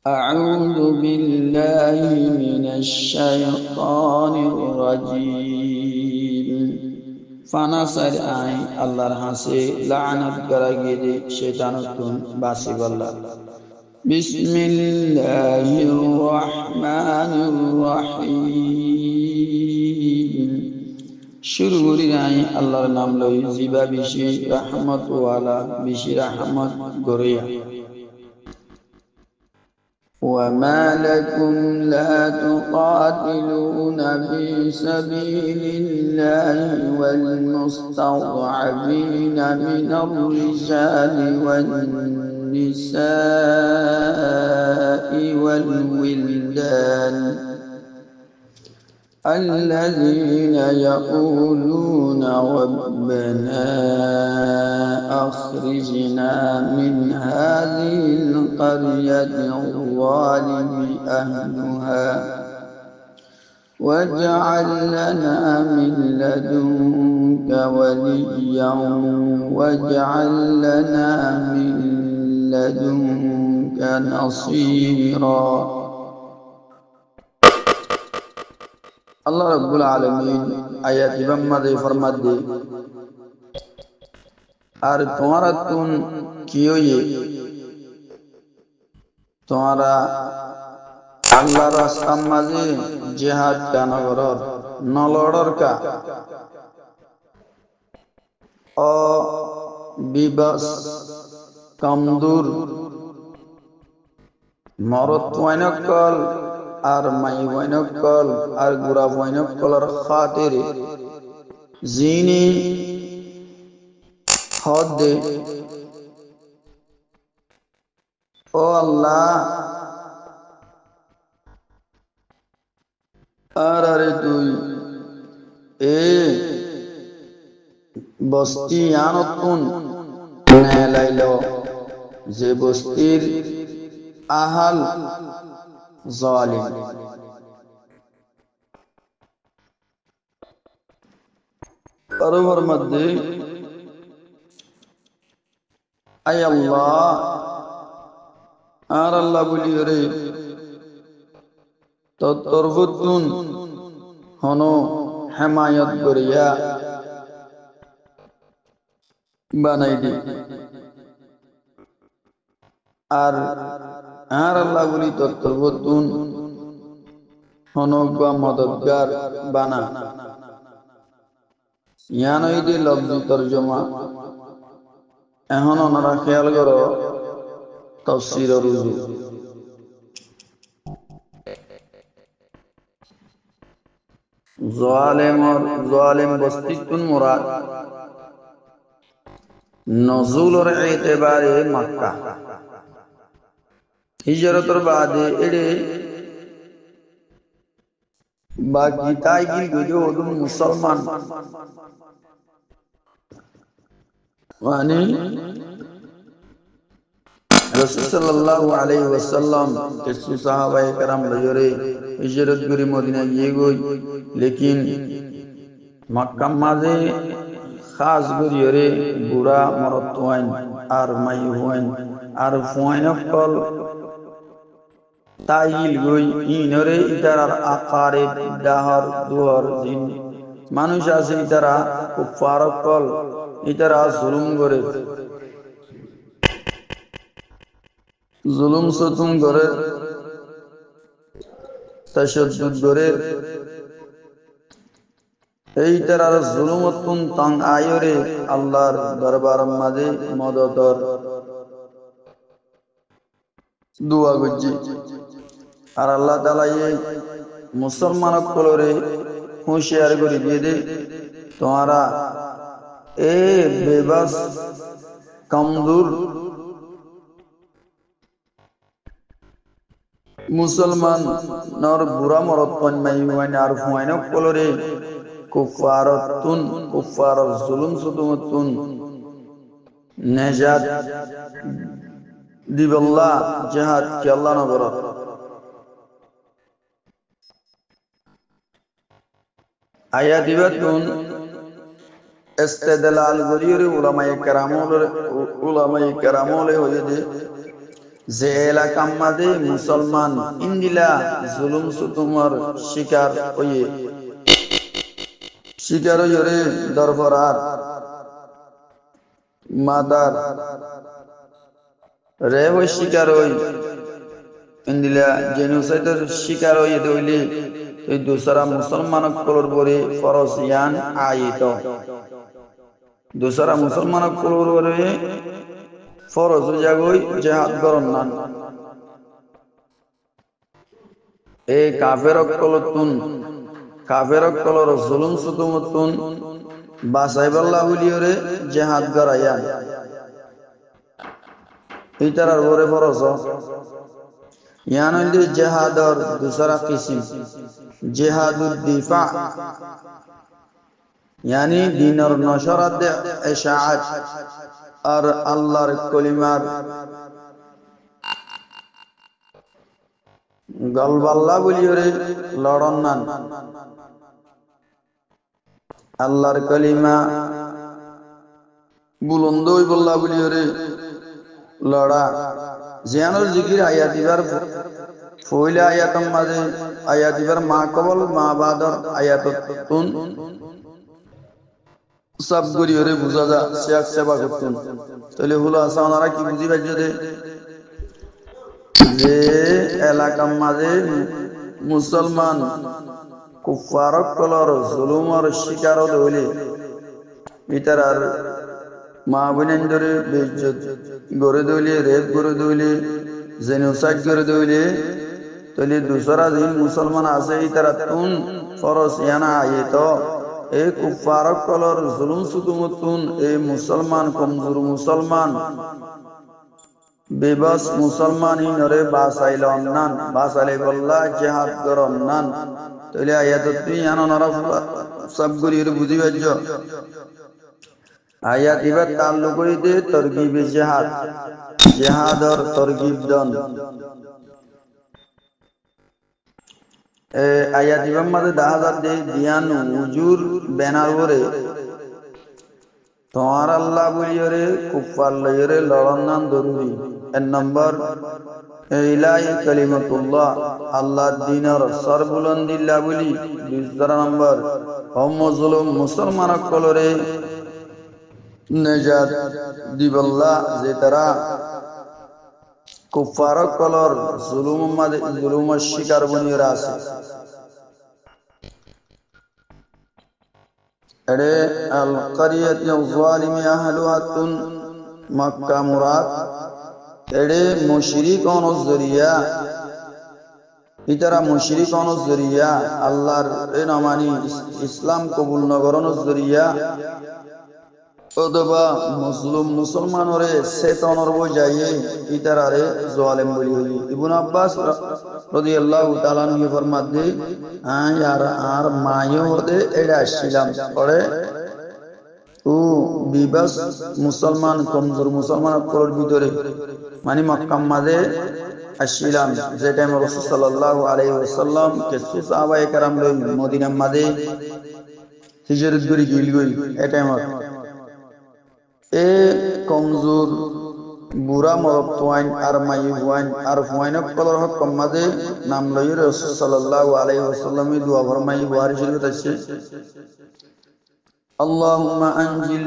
أعوذ بالله من الشيطان الرجيم فنصر آي الله رحسي لعنت غرغيدي شيطانتون باسي بالله بسم الله الرحمن الرحيم শুরু করি নাই আল্লাহর নাম লই জিবা বিশি রহমত ওয়ালা বিশি রহমত গরিয়া وما لكم لا تقاتلون في سبيل الله والمستضعفين من الرجال والنساء والولدان الذين يقولون ربنا أخرجنا من هذه القرية الظالم أهلها واجعل لنا من لدنك وليا واجعل لنا من لدنك نصيرا আল্লাহ রাব্বুল আলামিন আয়াত ইবাম্মাদে ফরমাদে আর তোমারা তুন কিয়োয়ে তোমারা আল্লাহর রাস্তার মাঝে জিহাদ কেন করর নলড়র কা ও বিবাস কামদুর মরত ওয়াইনকল আর মাই ওয়াইনকল আর গুরা ওয়াইনকলর খাতিরে জিনি হদ ও আল্লাহ আর আরে তুই এ বস্তি আনতুন নেলাইল যে বস্তির আহাল জালিম পরবর মধ্যে আয় আল্লাহ আর আল্লাহ বলি রে তরফতুন হনো হেমায়ত করিয়া বানাই দি আর আল্লাহ বলি তরফতুন হনো মদতগার বানা ইয়ানই দি লফজি তরজমা এখন ওনারা খেয়াল করো তাফসীর রুজু জালিম বস্তিতুন মুরাদ নজুলর ইতিবারে মক্কা হিজরতর বাদে এড়ে বাকি তাইগিল গজো ওদুন মুসলমান মানে রাসূল সাল্লাল্লাহু আলাইহি ওয়াসাল্লাম কিছু সাহাবায়ে کرام লয়রে হিজরত করে মদিনা গিয়ে গই লেকিন মক্কা মাঝে খাস গরিয়রে বুড়া মরত ওয়াইন আর মাই ওয়াইন আর ফুয়াইনকল তাইল গই ইনরে ইতারার আকারে দাহর দুহর জিন মানুষ আছে ইতারা কুফারকল ইতারা জুলুম করে জুলুম সতুম করে তাশাদ্দুদ করে এই তারার জুলুমতুন তাং আয়রে আল্লাহর দরবার মাঝে মদতর দুয়া গজি আর আল্লাহ তাআলা এই মুসলমানক কলরে হুঁশিয়ার করে দিয়ে দে তোমারা এ বেবাস কমজোর মুসলমান নর বুড়া মরত মাই ওয়াইন আর ফুয়াইনক কলরে কুফারাতুন কুফার জুলুম সুদুমতুন নাজাত দিবাল্লাহ জিহাদ কি আল্লাহ নবর আয়া দিবাতুন ইস্তেদলাল গরিয়রে উলামায়ে কেরামলে হয়ে যে যে এলাকার মাঝে মুসলমান ইন্দিলা জুলুম সুতুমর শিকার হইরে দরবরার মাদার রে হই শিকার হই ইন্দিলা জেনোসাইডের শিকার হইয়ে দইলে এই দুসরা মুসলমান কলর বরে ফরজ ইয়ান আইত দুসরা মুসলমান কলর বরে ফরজ জাগই জিহাদ করন নান এই কাফেরক কলর জুলুম সুতুমতুন বাসাইবাল্লাহ বলিওরে জিহাদ করাইয়া ইতারার বরে ফরজ ইয়ান হইলে জিহাদর দুসরা কিসিম জিহাদুদ দিফা यानी दीनर नशरत इशाअत और अल्लाहर कलिमार गलबल्ला बोलियोरे लड़न्नान अल्लाहर कलिमा बुलंद हइबल्ला बोलियोरे लड़ा जियानर जिकिर आयातिबार फइला आयातम माजे आयातिबार मा कबल मा बादर आयातुन सब গরিয়রে বুঝা যা শেখ সেবা করতেন তাহলে হলো আসানারা কি বুঝি পাইছে যে এলাকার মাঝে মুসলমান কুফারক কলর জুলুমর শিকার হইলে ইতারার মা বোনেন ধরে বেইজ্জত গড়ে দইলে রেপ করে দইলে জেনোসাইড করে দইলে তাহলে দুসরা দিন মুসলমান আছে ইতারা তুন ফরজ ইয়ানা আইত এই কুফারক কলর জুলুম সুতুমতুন এই মুসলমান কমজোর মুসলমান বেবাস মুসলমান ইনরে বাসাইল অন্নান বাসাইলে বল্লা জিহাদ করন্নান তাহলে আয়াতত তুই আননারা সবগুলির বুঝি বাজ্য আয়াত ইবার তাল্লুক করিতে তরগিবে জিহাদর তরগিব দন আয়াত ইবার মাঝে দাহাজার দে দিয়ান হুজুর বেনার বরে তোমার আল্লাহ বলিয়রে কুফার লইরে লড়ন্নান জরুরি এক নম্বর ইলাহি কালিমাতুল্লাহ আল্লাহ দিনের সরবুলন্দিল্লাহ বলি দুই নম্বর মুসলিম মুসলমান কলরে নেজাত দিবল্লাহ যে তারা কুফার কলর জুলুমের শিকার বনিয়রা আছে এড়ে আল কারিয়াত যালিমি আহলুহাতুন মক্কা মুরাদ এড়ে মুশরিকন জরিয়া ইতারা মুশরিকন জরিয়া আল্লাহর এ নামানি ইসলাম কবুল নগরন জরিয়া অথবা মুসলমানরে চেতনর বজাইয়ে ইতারারে জালেম বলি হই ইবনে আব্বাস রাদিয়াল্লাহু তাআলা আনহু ফরমাতে আর মায়ো হতে এড়া আসছিলাম পরে ও বিবাস মুসলমান কমজোর মুসলমান কলর ভিতরে মানে মক্কা মাঝে আসছিলাম যে টাইম রাসূল সাল্লাল্লাহু আলাইহি ওয়াসাল্লাম কিছু সাহাবায়ে কেরাম লই মদিনা মাঝে হিজরত করি গিল গই এই টাইম এ কমজোর বুড়া মরব তোয়াইন আর মাই হুয়াইন আর হুয়াইনক কলর হক মাঝে নাম লই রাসূল সাল্লাল্লাহু আলাইহি ওয়াসাল্লাম দুয়া ফরমাই বুখারী শরীফ আছে আল্লাহুম্মা আনজিল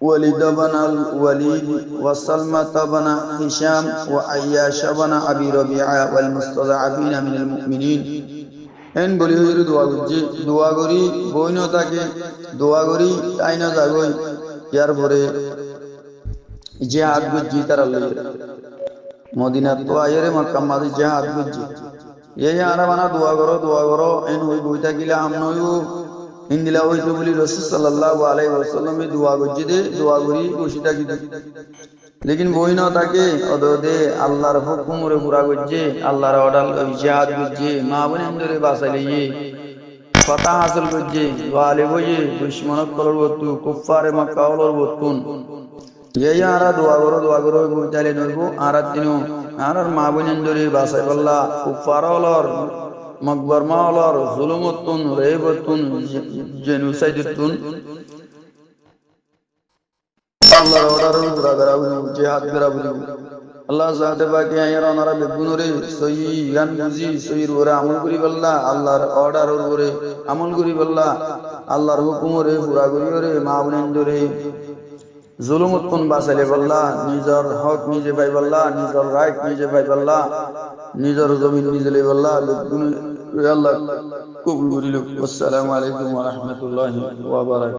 ওয়ালিদ ইবনে আল ওয়ালিদ ওয়া সালমা ইবনে হিশাম ওয়া আইয়াশ ইবনে আবি রাবিআ ওয়াল মুস্তাযআফিনা মিনাল মুমিনিন এন বলি হইর দোয়া করি বইন তাকে দোয়া করি আইনা জাগই ইয়ার পরে জিহাদ গুজি তারা লই মদিনা তো আইরে মক্কা মাঝে জিহাদ গুজি এই আরা বানা দোয়া করো এন হই বই থাকিলা আমনয়ু ইন্দিলা হইতো বলি রাসূল সাল্লাল্লাহু আলাইহি ওয়াসাল্লাম দোয়া গুজি দে দোয়া করি বসি থাকি लेकिन বই না থাকে অদদে আল্লাহর হুকুমরে পুরা গুজি আল্লাহর অর্ডার জিহাদ গুজি মা বনেন্দরে বাসাইলি ফতা হাসিল গুজি ওয়ালি বই দুশমনক কলর বতু কুফারে মক্কা ওলর বতুন এই আরা দোয়া করো বুঝালে নইবো আরা দিনু আরার মা বনেন্দরে বাসাই বল্লা কুফার ওলর মকবর মা ওলর জুলুমতুন রেবতুন জেনোসাইডতুন আল্লাহর অর্ডার পুরা করা জিহাদ করা বলি আল্লাহ জাতে বাকি আয়ার ওনারা বেগুনরে সহি গান বুঝি সহির ওরে আমল করি বললা আল্লাহর অর্ডার ওরে আমল করি বললা আল্লাহর হুকুম ওরে পুরা করি ওরে মা বোনেন ধরে জুলুম উৎপন্ন বাঁচাইলে বললা নিজের হক নিজে পাই বললা নিজের রাইট নিজে পাই বললা নিজের জমিন নিজে লে বললা বেগুন আল্লাহ কবুল করিল। আসসালামু আলাইকুম ওয়া রাহমাতুল্লাহি ওয়া বারাকাতুহু।